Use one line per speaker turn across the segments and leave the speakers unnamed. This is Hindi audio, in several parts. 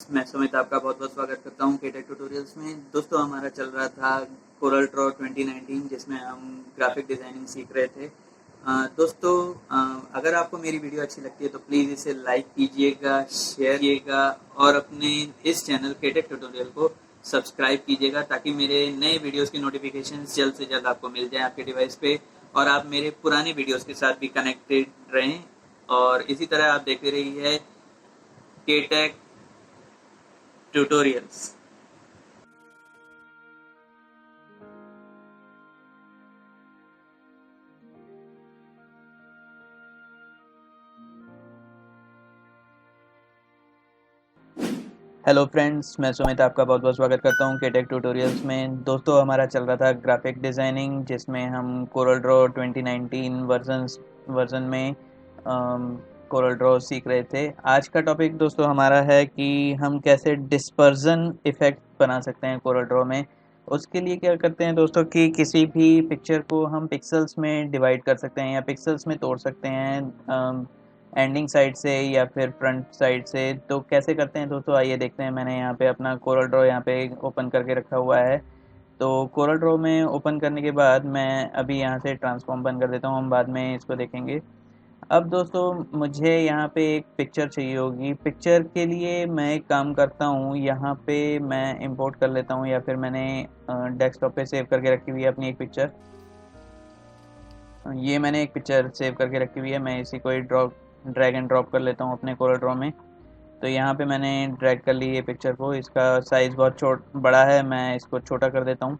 मैं सुमित आपका बहुत-बहुत स्वागत करता हूँ केटेक ट्यूटोरियल्स में। दोस्तों हमारा चल रहा था कोरल ड्रॉ 2019 जिसमें हम ग्राफिक डिज़ाइनिंग सीख रहे थे। दोस्तों अगर आपको मेरी वीडियो अच्छी लगती है तो प्लीज़ इसे लाइक कीजिएगा, शेयर कीजिएगा और अपने इस चैनल केटेक ट्यूटोरियल को सब्सक्राइब कीजिएगा ताकि मेरे नए वीडियोज़ की नोटिफिकेशंस जल्द से जल्द आपको मिल जाएँ आपके डिवाइस पे और आप मेरे पुराने वीडियोज़ के साथ भी कनेक्टेड रहें। और इसी तरह आप देखते रहिए केटेक ट्यूटोरियल्स। हेलो फ्रेंड्स, मैं सुमित आपका बहुत बहुत स्वागत करता हूं केटेक ट्यूटोरियल्स में। दोस्तों हमारा चल रहा था ग्राफिक डिज़ाइनिंग जिसमें हम कोरल ड्रॉ 2019 वर्जन में कोरल ड्रॉ सीख रहे थे। आज का टॉपिक दोस्तों हमारा है कि हम कैसे डिस्पर्जन इफ़ेक्ट बना सकते हैं कोरल ड्रॉ में। उसके लिए क्या करते हैं दोस्तों कि किसी भी पिक्चर को हम पिक्सल्स में डिवाइड कर सकते हैं या पिक्सल्स में तोड़ सकते हैं एंडिंग साइड से या फिर फ्रंट साइड से। तो कैसे करते हैं दोस्तों, आइए देखते हैं। मैंने यहाँ पे अपना कोरल ड्रॉ यहाँ पे ओपन करके रखा हुआ है। तो कोरल ड्रॉ में ओपन करने के बाद मैं अभी यहाँ से ट्रांसफॉर्म बंद कर देता हूँ, हम बाद में इसको देखेंगे। अब दोस्तों मुझे यहाँ पे एक पिक्चर चाहिए होगी। पिक्चर के लिए मैं एक काम करता हूँ, यहाँ पे मैं इंपोर्ट कर लेता हूँ या फिर मैंने डेस्कटॉप पे सेव करके रखी हुई है अपनी एक पिक्चर। ये मैंने एक पिक्चर सेव करके रखी हुई है, मैं इसी को ड्रैग एंड ड्रॉप कर लेता हूँ अपने कोरल ड्रॉ में। तो यहाँ पे मैंने ड्रैग कर ली ये पिक्चर को, इसका साइज़ बहुत बड़ा है, मैं इसको छोटा कर देता हूँ।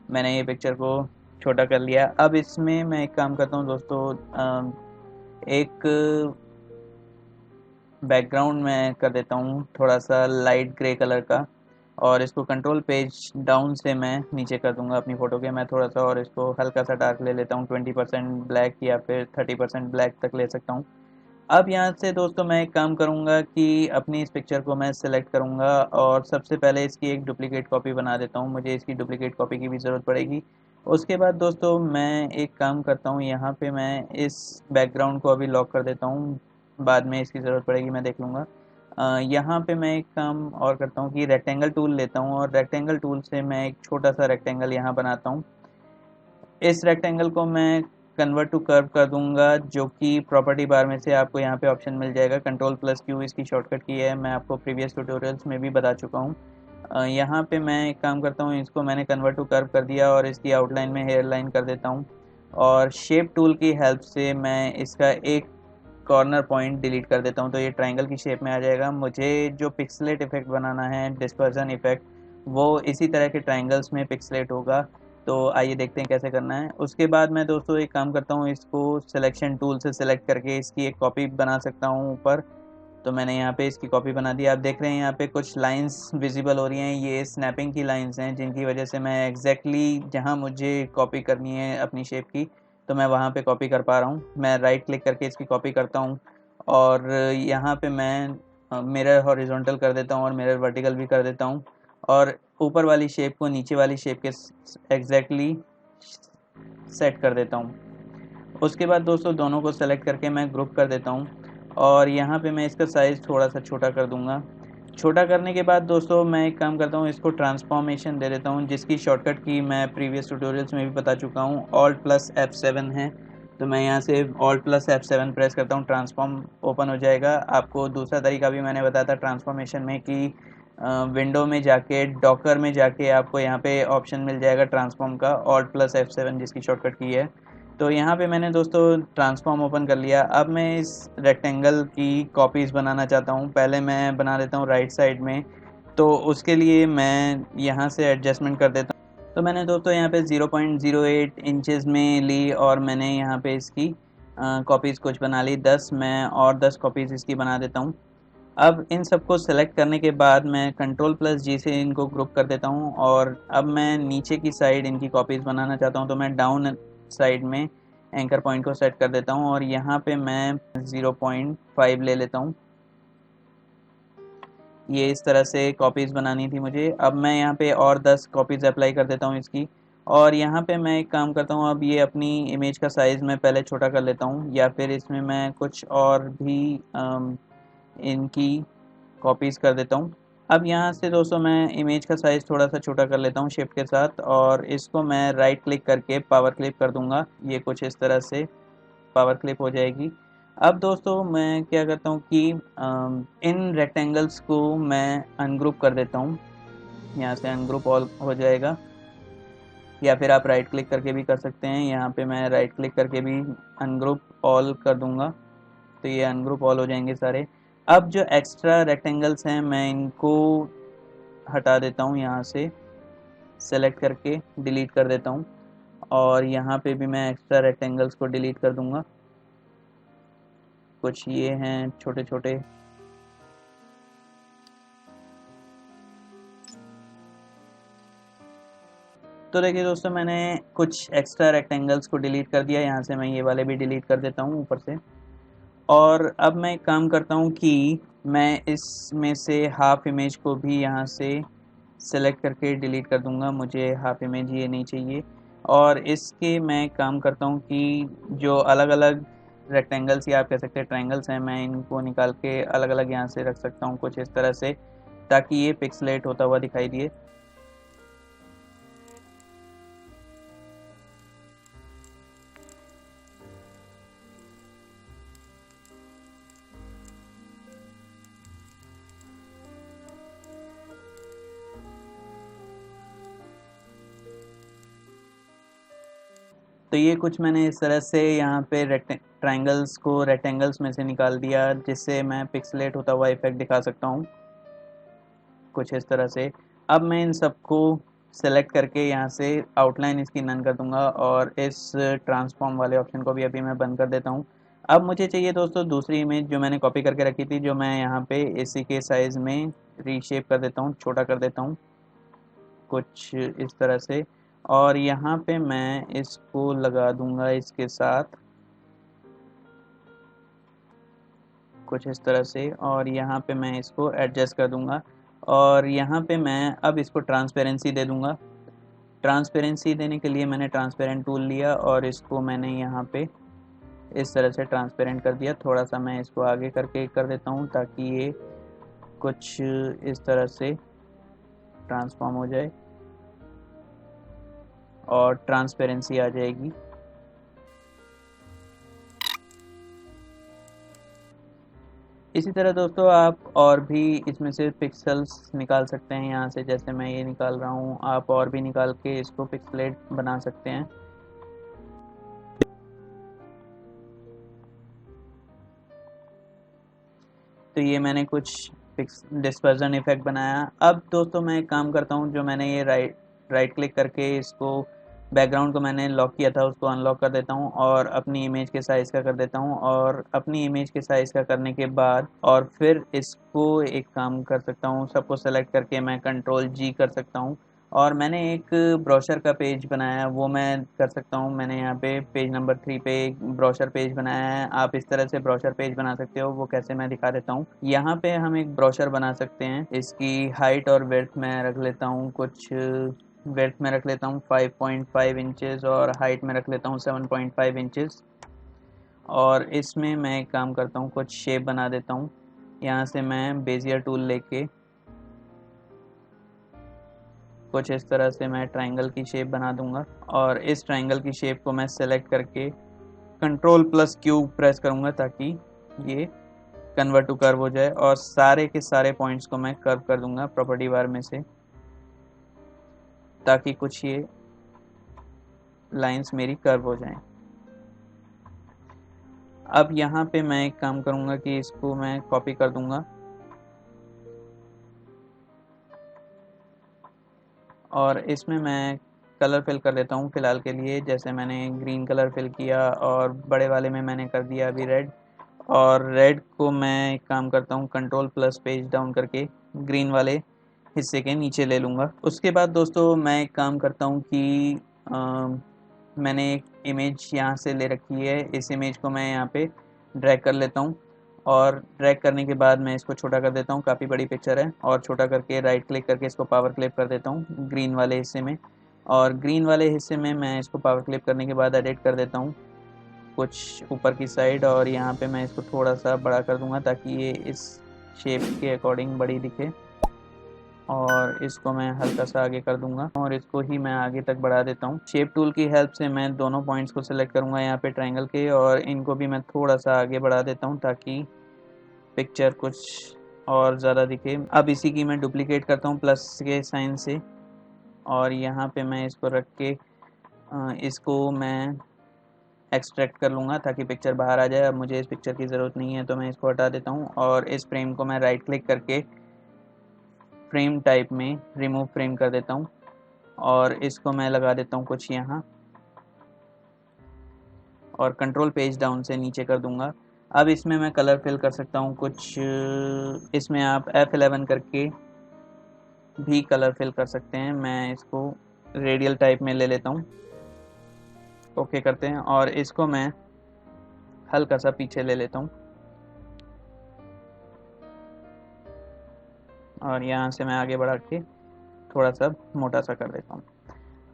मैंने ये पिक्चर को छोटा कर लिया। अब इसमें मैं एक काम करता हूँ दोस्तों, एक बैकग्राउंड मैं कर देता हूँ थोड़ा सा लाइट ग्रे कलर का और इसको कंट्रोल पेज डाउन से मैं नीचे कर दूंगा अपनी फ़ोटो के। मैं थोड़ा सा और इसको हल्का सा डार्क ले लेता हूँ, 20% ब्लैक या फिर 30% ब्लैक तक ले सकता हूँ। अब यहाँ से दोस्तों मैं एक काम करूँगा कि अपनी इस पिक्चर को मैं सेलेक्ट करूँगा और सबसे पहले इसकी एक डुप्लीकेट कॉपी बना देता हूँ, मुझे इसकी डुप्लीकेट कॉपी की भी ज़रूरत पड़ेगी। उसके बाद दोस्तों मैं एक काम करता हूँ, यहाँ पे मैं इस बैकग्राउंड को अभी लॉक कर देता हूँ, बाद में इसकी ज़रूरत पड़ेगी, मैं देख लूँगा। यहाँ पे मैं एक काम और करता हूँ कि रेक्टेंगल टूल लेता हूँ और रेक्टेंगल टूल से मैं एक छोटा सा रेक्टेंगल यहाँ बनाता हूँ। इस रेक्टेंगल को मैं कन्वर्ट टू कर्व कर दूंगा, जो कि प्रॉपर्टी बार में से आपको यहाँ पे ऑप्शन मिल जाएगा। कंट्रोल प्लस क्यू इसकी शॉर्टकट की है, मैं आपको प्रीवियस ट्यूटोरियल्स में भी बता चुका हूँ। यहाँ पे मैं एक काम करता हूँ, इसको मैंने कन्वर्ट टू कर्व कर दिया और इसकी आउटलाइन में हेयर लाइन कर देता हूँ और शेप टूल की हेल्प से मैं इसका एक कॉर्नर पॉइंट डिलीट कर देता हूँ, तो ये ट्रायंगल की शेप में आ जाएगा। मुझे जो पिक्सलेट इफेक्ट बनाना है, डिस्पर्जन इफेक्ट, वो इसी तरह के ट्रायंगल्स में पिक्सलेट होगा। तो आइए देखते हैं कैसे करना है। उसके बाद मैं दोस्तों एक काम करता हूँ, इसको सिलेक्शन टूल से सिलेक्ट करके इसकी एक कॉपी बना सकता हूँ ऊपर। तो मैंने यहाँ पे इसकी कॉपी बना दी। आप देख रहे हैं यहाँ पे कुछ लाइंस विजिबल हो रही हैं, ये स्नैपिंग की लाइंस हैं जिनकी वजह से मैं एग्जैक्टली जहाँ मुझे कॉपी करनी है अपनी शेप की, तो मैं वहाँ पे कॉपी कर पा रहा हूँ। मैं राइट क्लिक करके इसकी कॉपी करता हूँ और यहाँ पे मैं मिरर हॉरिजॉन्टल कर देता हूँ और मिरर वर्टिकल भी कर देता हूँ और ऊपर वाली शेप को नीचे वाली शेप के एग्जैक्टली सेट कर देता हूँ। उसके बाद दोस्तों दोनों को सेलेक्ट करके मैं ग्रुप कर देता हूँ और यहाँ पे मैं इसका साइज़ थोड़ा सा छोटा कर दूँगा। छोटा करने के बाद दोस्तों मैं एक काम करता हूँ, इसको ट्रांसफॉर्मेशन दे देता हूँ, जिसकी शॉर्टकट की मैं प्रीवियस ट्यूटोरियल्स में भी बता चुका हूँ, ऑल्ट प्लस F7 है। तो मैं यहाँ से ऑल्ट प्लस F7 प्रेस करता हूँ, ट्रांसफॉर्म ओपन हो जाएगा। आपको दूसरा तरीका भी मैंने बताया था ट्रांसफॉर्मेशन में कि विंडो में जाके डॉकर में जाके आपको यहाँ पे ऑप्शन मिल जाएगा ट्रांसफॉर्म का, ऑल्ट प्लस F7 जिसकी शॉर्टकट की है। तो यहाँ पे मैंने दोस्तों ट्रांसफॉर्म ओपन कर लिया। अब मैं इस रेक्टेंगल की कॉपीज़ बनाना चाहता हूँ। पहले मैं बना देता हूँ राइट साइड में, तो उसके लिए मैं यहाँ से एडजस्टमेंट कर देता हूँ। तो मैंने दोस्तों यहाँ पे 0.08 इंचेस में ली और मैंने यहाँ पे इसकी कॉपीज़ कुछ बना ली 10। मैं और 10 कॉपीज़ इसकी बना देता हूँ। अब इन सबको सेलेक्ट करने के बाद मैं कंट्रोल प्लस जी से इनको ग्रुप कर देता हूँ और अब मैं नीचे की साइड इनकी कॉपीज़ बनाना चाहता हूँ, तो मैं डाउन साइड में एंकर पॉइंट को सेट कर देता हूँ और यहाँ पे मैं 0.5 ले लेता हूँ। ये इस तरह से कॉपीज़ बनानी थी मुझे। अब मैं यहाँ पे और 10 कॉपीज़ अप्लाई कर देता हूँ इसकी और यहाँ पे मैं एक काम करता हूँ, अब ये अपनी इमेज का साइज़ मैं पहले छोटा कर लेता हूँ या फिर इसमें मैं कुछ और भी इनकी कॉपीज़ कर देता हूँ। अब यहाँ से दोस्तों मैं इमेज का साइज़ थोड़ा सा छोटा कर लेता हूँ शिफ्ट के साथ, और इसको मैं राइट क्लिक करके पावर क्लिप कर दूँगा। ये कुछ इस तरह से पावर क्लिप हो जाएगी। अब दोस्तों मैं क्या करता हूँ कि इन रेक्टेंगल्स को मैं अनग्रुप कर देता हूँ। यहाँ से अनग्रुप ऑल हो जाएगा, या फिर आप राइट क्लिक करके भी कर सकते हैं। यहाँ पे मैं राइट क्लिक करके भी अनग्रुप ऑल कर दूंगा, तो ये अनग्रुप ऑल हो जाएंगे सारे। अब जो एक्स्ट्रा रेक्टेंगल्स हैं मैं इनको हटा देता हूँ, यहाँ से सेलेक्ट करके डिलीट कर देता हूँ, और यहाँ पे भी मैं एक्स्ट्रा रेक्टेंगल्स को डिलीट कर दूंगा। कुछ ये हैं छोटे छोटे। तो देखिए दोस्तों, मैंने कुछ एक्स्ट्रा रेक्टेंगल्स को डिलीट कर दिया। यहाँ से मैं ये वाले भी डिलीट कर देता हूँ ऊपर से। और अब मैं एक काम करता हूँ कि मैं इसमें से हाफ इमेज को भी यहाँ से सेलेक्ट करके डिलीट कर दूंगा। मुझे हाफ इमेज ये नहीं चाहिए। और इसके मैं काम करता हूँ कि जो अलग अलग रेक्टेंगल्स या आप कह सकते हैं ट्रायंगल्स हैं, मैं इनको निकाल के अलग अलग यहाँ से रख सकता हूँ कुछ इस तरह से, ताकि ये पिक्सलेट होता हुआ दिखाई दिए। तो ये कुछ मैंने इस तरह से यहाँ पे ट्रायंगल्स को रेक्टेंगल्स में से निकाल दिया, जिससे मैं पिक्सलेट होता हुआ इफेक्ट दिखा सकता हूँ कुछ इस तरह से। अब मैं इन सबको सेलेक्ट करके यहाँ से आउटलाइन इसकी नन कर दूंगा, और इस ट्रांसफॉर्म वाले ऑप्शन को भी अभी मैं बंद कर देता हूँ। अब मुझे चाहिए दोस्तों दूसरी इमेज जो मैंने कॉपी करके रखी थी, जो मैं यहाँ पे इसी के साइज़ में रीशेप कर देता हूँ, छोटा कर देता हूँ कुछ इस तरह से। और यहाँ पे मैं इसको लगा दूंगा इसके साथ कुछ इस तरह से, और यहाँ पे मैं इसको एडजस्ट कर दूंगा। और यहाँ पे मैं अब इसको ट्रांसपेरेंसी दे दूंगा। ट्रांसपेरेंसी देने के लिए मैंने ट्रांसपेरेंट टूल लिया, और इसको मैंने यहाँ पे इस तरह से ट्रांसपेरेंट कर दिया। थोड़ा सा मैं इसको आगे करके कर देता हूँ, ताकि ये कुछ इस तरह से ट्रांसफॉर्म हो जाए और ट्रांसपेरेंसी आ जाएगी। इसी तरह दोस्तों आप और भी इसमें से पिक्सल्स निकाल सकते हैं। यहाँ से जैसे मैं ये निकाल रहा हूँ, आप और भी निकाल के इसको पिक्सलेट बना सकते हैं। तो ये मैंने कुछ डिस्पर्जन इफेक्ट बनाया। अब दोस्तों मैं एक काम करता हूँ, जो मैंने ये राइट क्लिक करके इसको बैकग्राउंड को मैंने लॉक किया था, उसको अनलॉक कर देता हूँ, और अपनी इमेज के साइज़ का कर देता हूँ। और अपनी इमेज के साइज़ का करने के बाद और फिर इसको एक काम कर सकता हूँ, सबको सेलेक्ट करके मैं कंट्रोल जी कर सकता हूँ। और मैंने एक ब्रोशर का पेज बनाया, वो मैं कर सकता हूँ। मैंने यहाँ पे पेज नंबर 3 पे एक ब्रोशर पेज बनाया है। आप इस तरह से ब्रोशर पेज बना सकते हो, वो कैसे मैं दिखा देता हूँ। यहाँ पे हम एक ब्रोशर बना सकते हैं। इसकी हाइट और विड्थ मैं रख लेता हूँ कुछ, विड्थ में रख लेता हूँ 5.5 इंचेस, और हाइट में रख लेता हूँ 7.5 इंचेस। और इसमें मैं एक काम करता हूँ, कुछ शेप बना देता हूँ। यहाँ से मैं बेजियर टूल लेके कुछ इस तरह से मैं ट्रायंगल की शेप बना दूंगा, और इस ट्रायंगल की शेप को मैं सेलेक्ट करके कंट्रोल प्लस क्यू प्रेस करूंगा, ताकि ये कन्वर्ट टू कर्व हो जाए। और सारे के सारे पॉइंट्स को मैं कर्व कर दूंगा प्रॉपर्टी बार में से, ताकि कुछ ये लाइंस मेरी कर्व हो जाएं। अब यहाँ पे मैं एक काम करूंगा कि इसको मैं कॉपी कर दूंगा, और इसमें मैं कलर फिल कर देता हूँ फ़िलहाल के लिए। जैसे मैंने ग्रीन कलर फिल किया, और बड़े वाले में मैंने कर दिया अभी रेड। और रेड को मैं एक काम करता हूँ, कंट्रोल प्लस पेज डाउन करके ग्रीन वाले हिस्से के नीचे ले लूँगा। उसके बाद दोस्तों मैं एक काम करता हूँ कि मैंने एक इमेज यहाँ से ले रखी है। इस इमेज को मैं यहाँ पे ड्रैग कर लेता हूँ, और ड्रैग करने के बाद मैं इसको छोटा कर देता हूँ। काफ़ी बड़ी पिक्चर है, और छोटा करके राइट क्लिक करके इसको पावर क्लिप कर देता हूँ ग्रीन वाले हिस्से में। और ग्रीन वाले हिस्से में मैं इसको पावर क्लिप करने के बाद एडिट कर देता हूँ कुछ ऊपर की साइड, और यहाँ पे मैं इसको थोड़ा सा बड़ा कर दूंगा, ताकि ये इस शेप के अकॉर्डिंग बड़ी दिखे। और इसको मैं हल्का सा आगे कर दूंगा और इसको ही मैं आगे तक बढ़ा देता हूँ। शेप टूल की हेल्प से मैं दोनों पॉइंट्स को सिलेक्ट करूंगा यहाँ पे ट्रायंगल के, और इनको भी मैं थोड़ा सा आगे बढ़ा देता हूँ ताकि पिक्चर कुछ और ज़्यादा दिखे। अब इसी की मैं डुप्लीकेट करता हूँ प्लस के साइन से, और यहाँ पे मैं इसको रख के इसको मैं एक्सट्रैक्ट कर लूँगा ताकि पिक्चर बाहर आ जाए। अब मुझे इस पिक्चर की ज़रूरत नहीं है तो मैं इसको हटा देता हूँ, और इस फ्रेम को मैं राइट क्लिक करके फ्रेम टाइप में रिमूव फ्रेम कर देता हूँ, और इसको मैं लगा देता हूँ कुछ यहाँ, और कंट्रोल पेज डाउन से नीचे कर दूंगा। अब इसमें मैं कलर फिल कर सकता हूँ कुछ, इसमें आप F11 करके भी कलर फिल कर सकते हैं। मैं इसको रेडियल टाइप में ले लेता हूँ। ओके करते हैं, और इसको मैं हल्का सा पीछे ले लेता हूँ, और यहाँ से मैं आगे बढ़ा के थोड़ा सा मोटा सा कर देता हूँ।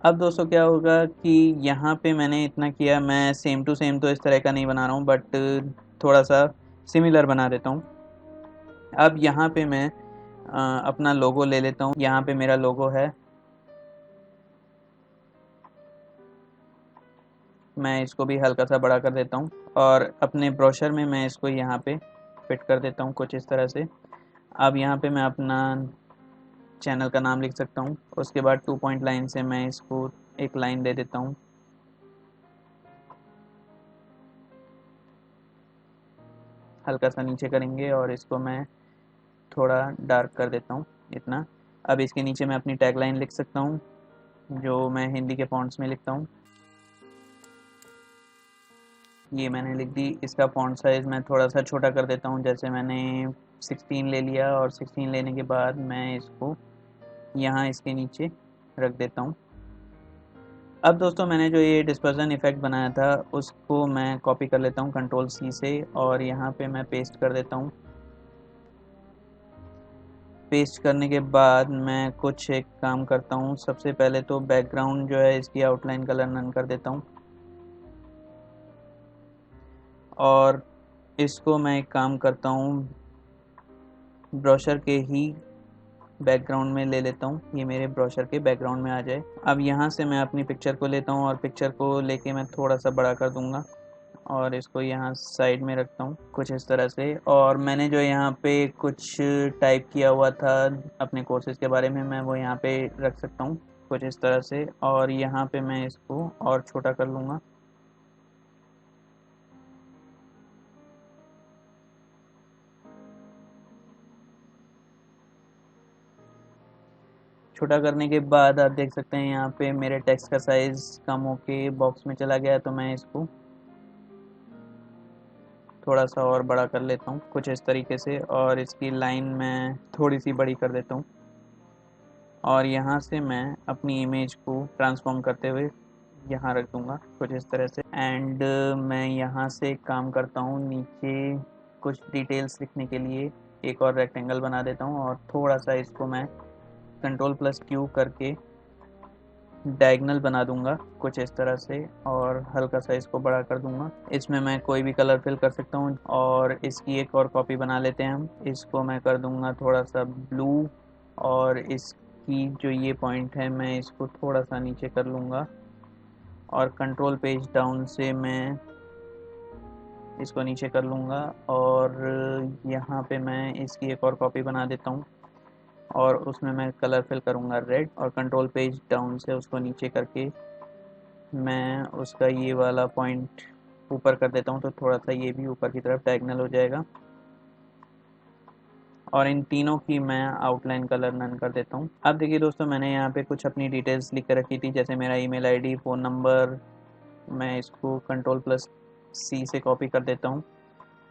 अब दोस्तों क्या होगा कि यहाँ पे मैंने इतना किया, मैं सेम टू सेम तो इस तरह का नहीं बना रहा हूँ, बट थोड़ा सा सिमिलर बना देता हूँ। अब यहाँ पे मैं अपना लोगो ले लेता हूँ। यहाँ पे मेरा लोगो है, मैं इसको भी हल्का सा बड़ा कर देता हूँ, और अपने ब्रोशर में मैं इसको यहाँ पे फिट कर देता हूँ कुछ इस तरह से। अब यहाँ पे मैं अपना चैनल का नाम लिख सकता हूँ। उसके बाद 2 पॉइंट लाइन से मैं इसको एक लाइन दे देता हूँ, हल्का सा नीचे करेंगे, और इसको मैं थोड़ा डार्क कर देता हूँ इतना। अब इसके नीचे मैं अपनी टैग लाइन लिख सकता हूँ जो मैं हिंदी के फॉन्ट्स में लिखता हूँ। ये मैंने लिख दी। इसका फॉन्ट साइज़ मैं थोड़ा सा छोटा कर देता हूँ, जैसे मैंने 16 ले लिया, और 16 लेने के बाद मैं इसको यहाँ इसके नीचे रख देता हूँ। अब दोस्तों मैंने जो ये डिस्पर्जन इफ़ेक्ट बनाया था उसको मैं कॉपी कर लेता हूँ कंट्रोल C से, और यहाँ पे मैं पेस्ट कर देता हूँ। पेस्ट करने के बाद मैं कुछ एक काम करता हूँ। सबसे पहले तो बैकग्राउंड जो है इसकी आउटलाइन कलर नन कर देता हूँ, और इसको मैं एक काम करता हूँ ब्रोशर के ही बैकग्राउंड में ले लेता हूँ, ये मेरे ब्रोशर के बैकग्राउंड में आ जाए। अब यहाँ से मैं अपनी पिक्चर को लेता हूँ, और पिक्चर को लेके मैं थोड़ा सा बड़ा कर दूँगा, और इसको यहाँ साइड में रखता हूँ कुछ इस तरह से। और मैंने जो यहाँ पे कुछ टाइप किया हुआ था अपने कोर्सेज़ के बारे में, मैं वो यहाँ पे रख सकता हूँ कुछ इस तरह से, और यहाँ पे मैं इसको और छोटा कर लूँगा। छोटा करने के बाद आप देख सकते हैं यहाँ पे मेरे टेक्स्ट का साइज़ कम होके बॉक्स में चला गया, तो मैं इसको थोड़ा सा और बड़ा कर लेता हूँ कुछ इस तरीके से, और इसकी लाइन मैं थोड़ी सी बड़ी कर देता हूँ, और यहाँ से मैं अपनी इमेज को ट्रांसफॉर्म करते हुए यहाँ रख दूँगा कुछ इस तरह से। एंड मैं यहाँ से एक काम करता हूँ, नीचे कुछ डिटेल्स लिखने के लिए एक और रेक्टेंगल बना देता हूँ, और थोड़ा सा इसको मैं कंट्रोल प्लस Q करके डायगनल बना दूंगा कुछ इस तरह से, और हल्का सा इसको बड़ा कर दूंगा। इसमें मैं कोई भी कलर फिल कर सकता हूँ, और इसकी एक और कॉपी बना लेते हैं हम। इसको मैं कर दूंगा थोड़ा सा ब्लू, और इसकी जो ये पॉइंट है मैं इसको थोड़ा सा नीचे कर लूँगा, और कंट्रोल पेज डाउन से मैं इसको नीचे कर लूँगा, और यहाँ पे मैं इसकी एक और कॉपी बना देता हूँ, और उसमें मैं कलर फिल करूँगा रेड, और कंट्रोल पेज डाउन से उसको नीचे करके मैं उसका ये वाला पॉइंट ऊपर कर देता हूँ, तो थोड़ा सा ये भी ऊपर की तरफ डायगनल हो जाएगा। और इन तीनों की मैं आउटलाइन कलर नन कर देता हूँ। अब देखिए दोस्तों, मैंने यहाँ पे कुछ अपनी डिटेल्स लिख कर रखी थी, जैसे मेरा ईमेल आईडी, फ़ोन नंबर। मैं इसको कंट्रोल प्लस C से कॉपी कर देता हूँ,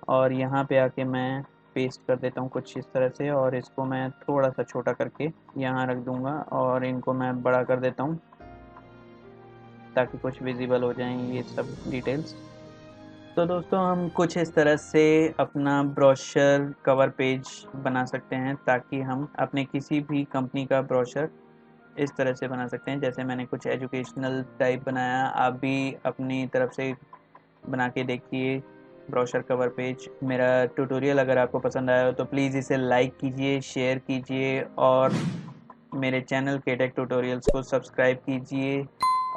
और यहाँ पे आके मैं पेस्ट कर देता हूँ कुछ इस तरह से, और इसको मैं थोड़ा सा छोटा करके यहाँ रख दूँगा, और इनको मैं बड़ा कर देता हूँ ताकि कुछ विजिबल हो जाएं ये सब डिटेल्स। तो दोस्तों हम कुछ इस तरह से अपना ब्रोशर कवर पेज बना सकते हैं, ताकि हम अपने किसी भी कंपनी का ब्रोशर इस तरह से बना सकते हैं। जैसे मैंने कुछ एजुकेशनल टाइप बनाया, आप भी अपनी तरफ से बना के देखिए ब्रोशर कवर पेज। मेरा ट्यूटोरियल अगर आपको पसंद आया हो तो प्लीज़ इसे लाइक कीजिए, शेयर कीजिए और मेरे चैनल केटेक ट्यूटोरियल्स को सब्सक्राइब कीजिए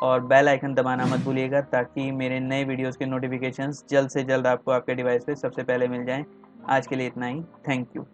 और बेल आइकन दबाना मत भूलिएगा ताकि मेरे नए वीडियोस के नोटिफिकेशंस जल्द से जल्द आपको आपके डिवाइस पे सबसे पहले मिल जाएं। आज के लिए इतना ही। Thank you.